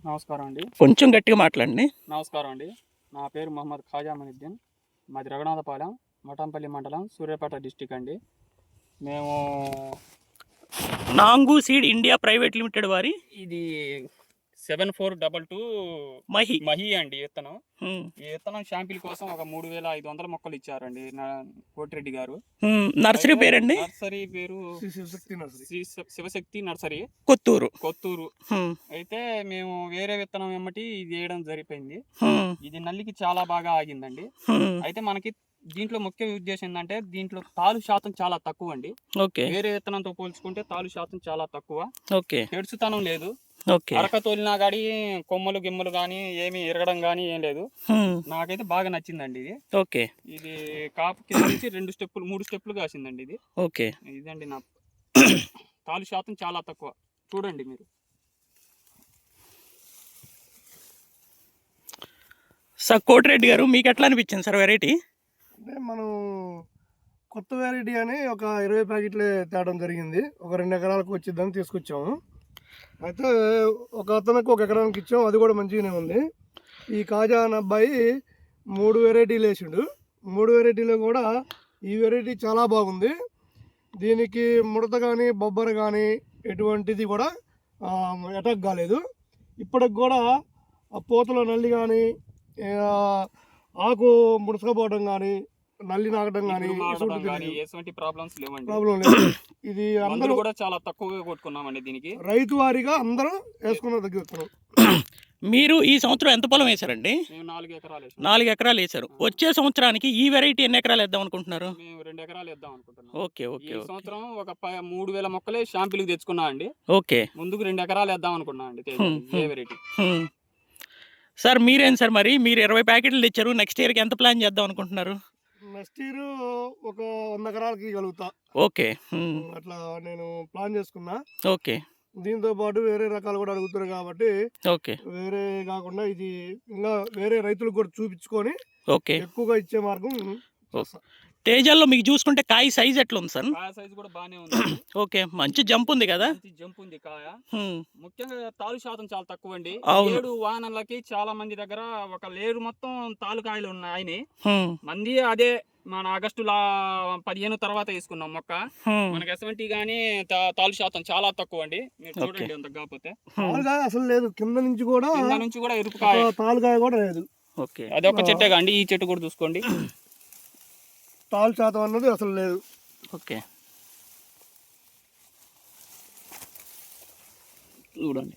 నమస్కారం అండి. కొంచెం గట్టిగా మాట్లాడండి. నమస్కారం అండి. నా పేరు మొహమ్మద్ ఖాజా మనుద్దీన్. మాది రఘునాథపాలెం, మఠంపల్లి మండలం, సూర్యాపేట డిస్టిక్ అండి. మేము నాంగు సీడ్ ఇండియా ప్రైవేట్ లిమిటెడ్ వారి ఇది 7422 మహి అండి విత్తనం. ఈ విత్తనం షాంపిల్ కోసం ఒక 3500 మొక్కలు ఇచ్చారండి కోటిరెడ్డి గారు. నర్సరీ పేరండి? నర్సరీ పేరు శివశక్తి నర్సరీ, కొత్తూరు. అయితే మేము వేరే విత్తనం ఎమ్మటి ఇది వేయడం జరిపోయింది. ఇది నల్లికి చాలా బాగా ఆగిందండి. అయితే మనకి దీంట్లో ముఖ్య ఉద్దేశం ఏంటంటే దీంట్లో తాలు శాతం చాలా తక్కువ అండి. వేరే విత్తనంతో పోల్చుకుంటే తాలు శాతం చాలా తక్కువ. తెడుచుతనం లేదు. అరక తోలినా గానీ కొమ్మలు గిమ్మలు గానీ ఏమి ఇరగడం గానీ ఏం లేదు. నాకైతే బాగా నచ్చిందండి ఇది. ఇది కాపు కింద నుంచి 3 స్టెప్పులు కాసిందండి ఇది. ఇదండి నా తాలు శాతం చాలా తక్కువ. చూడండి మీరు. సార్ కోటిరెడ్డి గారు, మీకు ఎట్లా అనిపించింది సార్ వెరైటీ? అంటే మనం కొత్త వెరైటీ అని ఒక 20 ప్యాకెట్లు తేవడం జరిగింది. ఒక 2 ఎకరాలకు వచ్చిద్దని తీసుకొచ్చాము. అయితే ఒక అతనికి 1 ఎకరానికి ఇచ్చాము, అది కూడా మంచిగానే ఉంది. ఈ కాజా అనే అబ్బాయి 3 వెరైటీలు వేసిండు. 3 వెరైటీలో కూడా ఈ వెరైటీ చాలా బాగుంది. దీనికి ముడత కానీ బొబ్బర కానీ ఎటువంటిది కూడా అటాక్ కాలేదు. ఇప్పటికి కూడా పూతలో నల్లి కానీ ఆకు ముడసకపోవడం కానీ నల్లి నాగడం కానీ ప్రాబ్లం లేదు. ఇది అందరూ కూడా చాలా తక్కువగా కొట్టుకున్నామండి. దీనికి రైతు వారీగా అందరూ వేసుకున్న దగ్గర. మీరు ఈ సంవత్సరం ఎంత పొలం వేశారండి? 4 ఎకరాలు వేశారు. వచ్చే సంవత్సరానికి ఈ వెరైటీ ఎన్ని ఎకరాలు వేద్దాం అనుకుంటున్నారు? మేము 2 ఎకరాలు వేద్దాం అనుకుంటున్నాం. ఈ సంవత్సరం ఒక 3000 మొక్కలే షాంపిల్ తెచ్చుకున్నా అండి. ముందుకు 2 ఎకరాలు వేద్దాం అనుకున్నా అండి. వెరైటీ సార్ మీరేం సార్, మరి మీరు 20 ప్యాకెట్లు తెచ్చారు. నెక్స్ట్ ఇయర్కి ఎంత ప్లాన్ చేద్దాం అనుకుంటున్నారు? నెక్స్ట్ ఇయర్ ఒక 100 ఎకరాలకి కలుగుతా. అట్లా నేను ప్లాన్ చేసుకున్నా. దీంతో పాటు వేరే రకాలు కూడా అడుగుతారు కాబట్టి వేరే కాకుండా ఇది ఇంకా వేరే రైతులకు కూడా చూపించుకొని ఎక్కువగా ఇచ్చే మార్గం. తేజాల్లో మీకు చూసుకుంటే కాయ సైజ్ ఎట్లా ఉంది సార్? కాయ సైజ్ కూడా బాగానే ఉంది. మంచి జంప్ ఉంది కదా? జంప్ ఉంది కాయ. ముఖ్యంగా తాలు శాతం చాలా తక్కువ అండి. 7 వాహనాలకి చాలా మంది దగ్గర ఒక లేరు మొత్తం తాలు కాయలు ఉన్నాయి. మంది అదే మన ఆగస్టు 15 తర్వాత వేసుకున్నాం మొక్క. మనకి ఎటువంటి గానీ తాలు శాతం చాలా తక్కువ అండి. మీరు చూడండి అంత కాకపోతే అసలు లేదు. కింద నుంచి కూడా ఎరుపు కాయ, తాలుకాయ కూడా లేదు. అది ఒక చెట్టే కాండి. ఈ చెట్టు కూడా చూసుకోండి, తాలు శాతం అన్నది అసలు లేదు. చూడండి.